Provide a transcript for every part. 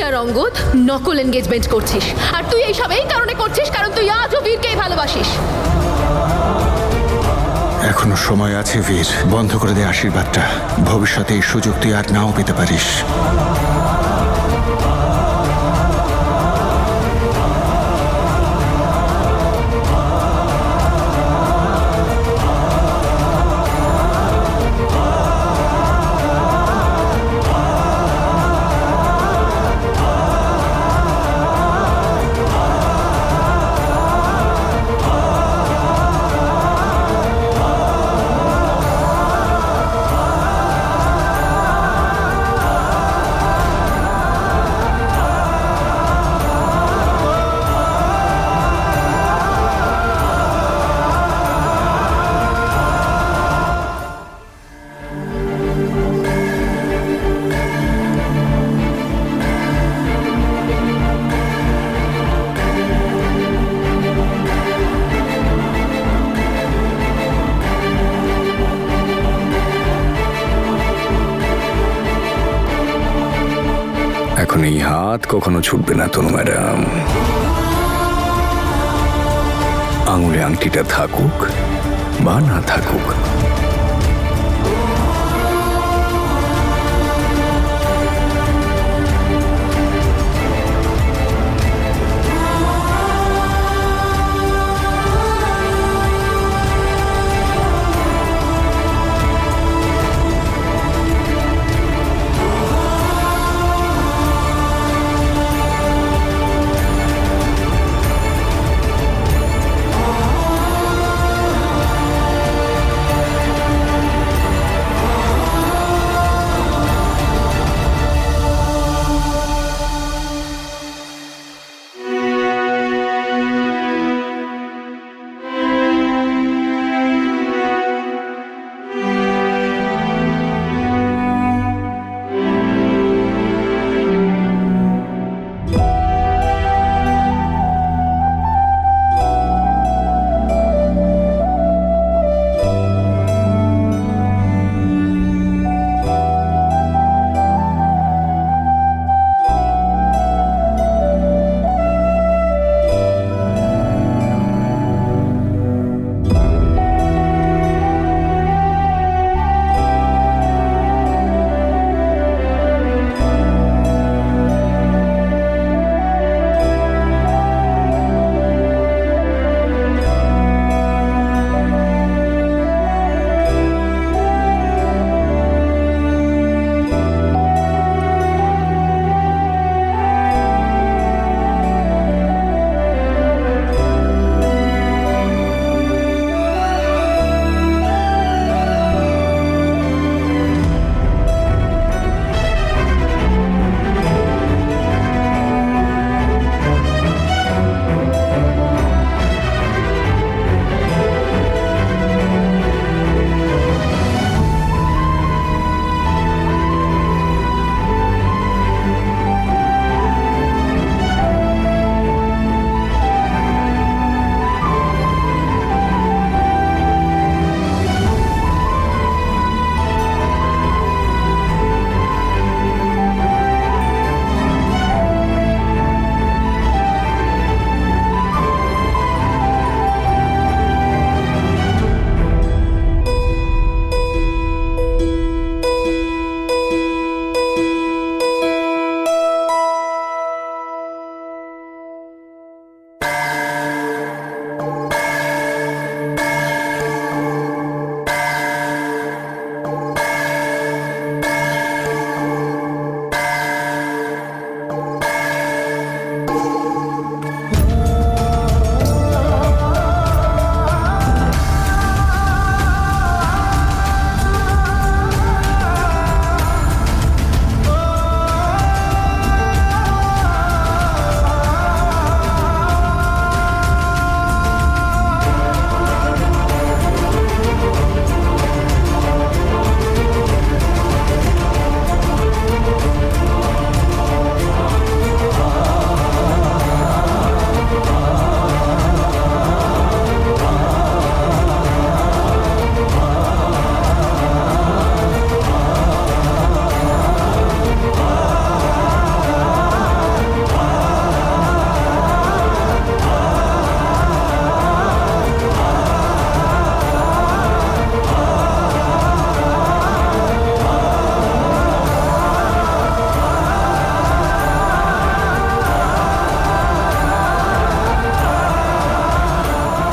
আর অঙ্গদ নকল এনগেজমেন্ট করছিস, আর তুই এইসব এই কারণে করছিস কারণ তুই আজও বীরকেই ভালোবাসিস। এখনো সময় আছে বীর, বন্ধ করে দে আশীর্বাদটা। ভবিষ্যতে এই সুযোগ তুই আর নাও পেতে পারিস। এখন এই হাত কখনো ছুটবে না তনু ম্যাডাম। আঙুলে আংটিটা থাকুক বা না থাকুক,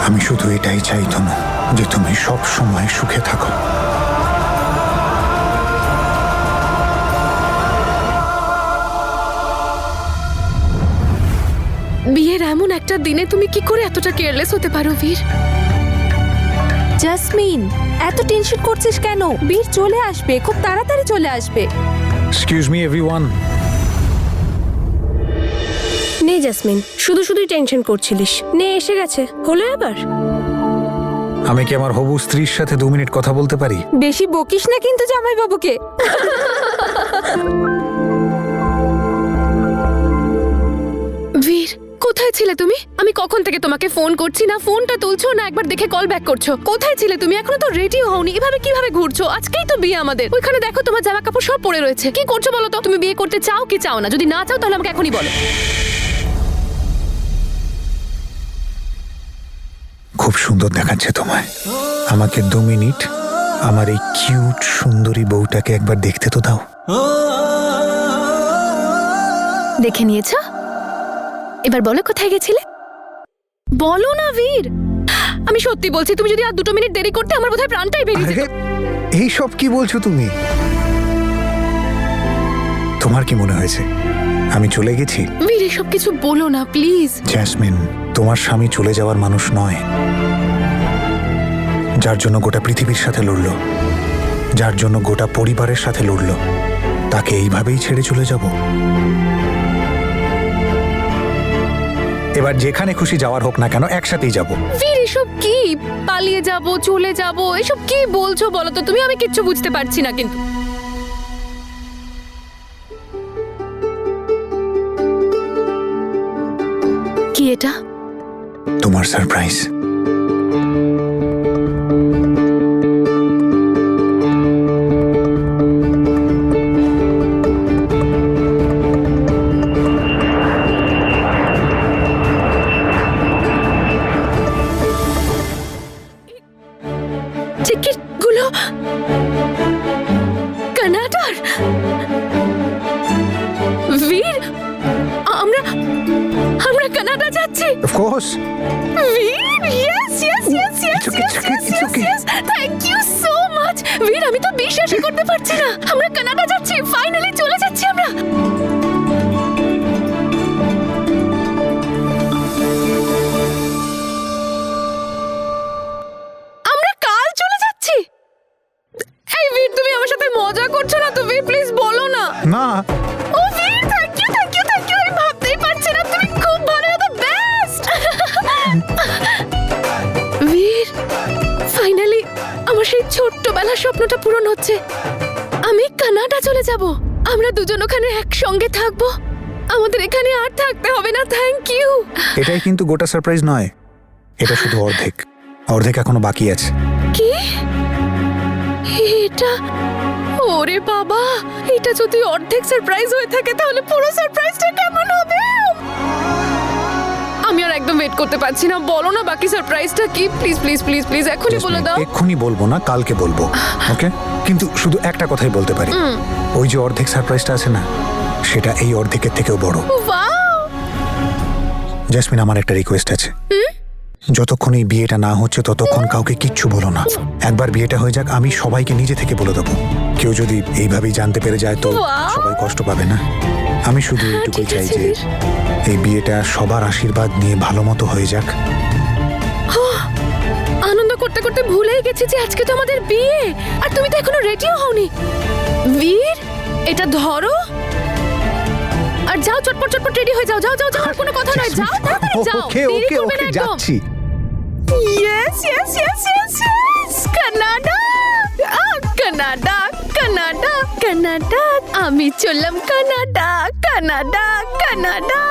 আমি শুধু এটাই চাই তনু, যে তুমি সব সময় সুখে থাকো। বিয়ের এমন একটা দিনে তুমি কি করে এতটা কেয়ারলেস হতে পারো বীর? জাসমিন, এত টেনশন করছিস কেন? বীর চলে আসবে, খুব তাড়াতাড়ি চলে আসবে। Excuse me everyone. নে জাসমিন, শুধু শুধুই টেনশন করছিলিস। নে, এসে গেছে। হলো এবার? আমি কি আমার হবু স্ত্রীর সাথে 2 মিনিট কথা বলতে পারি? বেশি বকিস না কিন্তু জামাইবাবুকে। বীর, কোথায় ছিলে তুমি? আমি কখন থেকে তোমাকে ফোন করছি, না ফোনটা তুলছো না একবার দেখে কল ব্যাক করছো। কোথায় ছিলে তুমি? এখনো তো রেডিও হওনি, এভাবে কিভাবে ঘুরছো? আজকেই তো বিয়ে আমাদের। ওইখানে দেখো তোমার জামা কাপড় সব পড়ে রয়েছে। কি করছো বলো তো? তুমি বিয়ে করতে চাও কি চাও না? যদি না চাও তাহলে আমাকে এখনই বলো। খুব সুন্দর দেখাচ্ছে তোমায়। আমাকে 2 মিনিট আমার এই কিউট সুন্দরী বউটাকে একবার দেখতে তো দাও। দেখে নিয়েছো? এবার বলো কোথায় গেছিলে? বলো না বীর, আমি সত্যি বলছি, তুমি যদি আর 2 মিনিট দেরি করতে আমার বোধহয় প্রাণটাই বেরিয়ে যেত। এই সব কি বলছো তুমি? তোমার কি মনে হয়েছে আমি চলে গেছি? বীর, এসব কিছু বলো না প্লিজ। জ্যাসমিন, তোমার স্বামী চলে যাওয়ার মানুষ নয়। যার জন্য গোটা পৃথিবীর সাথে লড়লো, যার জন্য গোটা পরিবারের সাথে লড়লো, তাকে এইভাবেই ছেড়ে চলে যাব? এবার যেখানে খুশি যাওয়ার হোক না কেন, একসাথেই যাব। বীর, এসব কি? পালিয়ে যাব, চলে যাব, এসব কি বলছো বলো তো তুমি? আমি কিচ্ছু বুঝতে পারছি না কিন্তু। কি এটা? তোমার সারপ্রাইজ। টিকিটগুলো কানাডার। বীর, আমরা আমরা কানাডা যাচ্ছি। Of course. Bir, yes yes yes yes It's okay, it's okay, it's okay. Thank you so much. Bir, আমি তো বিশ্বাসই করতে পারছি না, আমরা কানাডা যাচ্ছি, ফাইনালি চলে যাচ্ছি আমরা। আমরা কাল চলে যাচ্ছি। এই বীর, তুমি আমার সাথে মজা করছো না তো? বীর, প্লিজ বলো না। না, ও বীর, thank you thank you thank you. আমি ভাবতেই পারছি না, তুমি খুব ভালো, দ্য বেস্ট। বীর, ফাইনালি আমার সেই ছোট্টবেলার স্বপ্নটা পূরণ হচ্ছে। আমি কানাডা চলে যাব, আমরা দুজন ওখানে একসঙ্গে থাকবো। আমাদের এখানে আর থাকতে হবে না। Thank you. এটাই কিন্তু গোটা সারপ্রাইজ নয়, এটা শুধু অর্ধেক। অর্ধেক এখনো বাকি আছে। কি? এটা? ওরে বাবা, এটা যদি অর্ধেক সারপ্রাইজ হয়ে থাকে তাহলে পুরো সারপ্রাইজটা কেমন হবে? আমি আর একদম ওয়েট করতে পারছি না। বলো না বাকি সারপ্রাইজটা কি? প্লিজ প্লিজ প্লিজ প্লিজ এখনই বলে দাও। এক্ষুনি বলবো না, কালকে বলবো, ওকে? কিন্তু শুধু একটা কথাই বলতে পারি, ওই যে অর্ধেক সারপ্রাইজটা আছে না, সেটা এই অর্ধেকের থেকেও বড়। ওয়াও! জ্যাসমিন, আমার একটা রিকোয়েস্ট আছে। যতক্ষণ এই বিয়েটা না হচ্ছে ততক্ষণ কাউকে কিচ্ছু বলো না। একবার বিয়েটা হয়ে যাক, আমি সবাইকে নিজে থেকে বলে দেবো। কেউ যদি এইভাবেই জানতে পেরে যায় তো Wow! সবাই কষ্ট পাবে না। আমি শুধু এইটুকুই ঠিক চাই আছে, যে বীর। এই বিয়েটা সবার আশীর্বাদ নিয়ে ভালো মতো হয়ে যাক। আনন্দ করতে করতে ভুলেই গেছি যে আজকে তো আমাদের বিয়ে, আর তুমি তো এখনো রেডিও হওনি। বীর, এটা ধরো আর যাও, চটপট চটপট রেডি হয়ে যাও। যাও যাও যাও, আর কোনো কথা নয়, যাও তাড়াতাড়ি যাও। ওকে দেরি ওকে করবে না ওকে, একদম। যাচ্ছি। Yes, yes, yes, yes, yes! Canada! Canada, Canada, Canada! আমি চললাম কানাডা, কানাডা, কানাডা!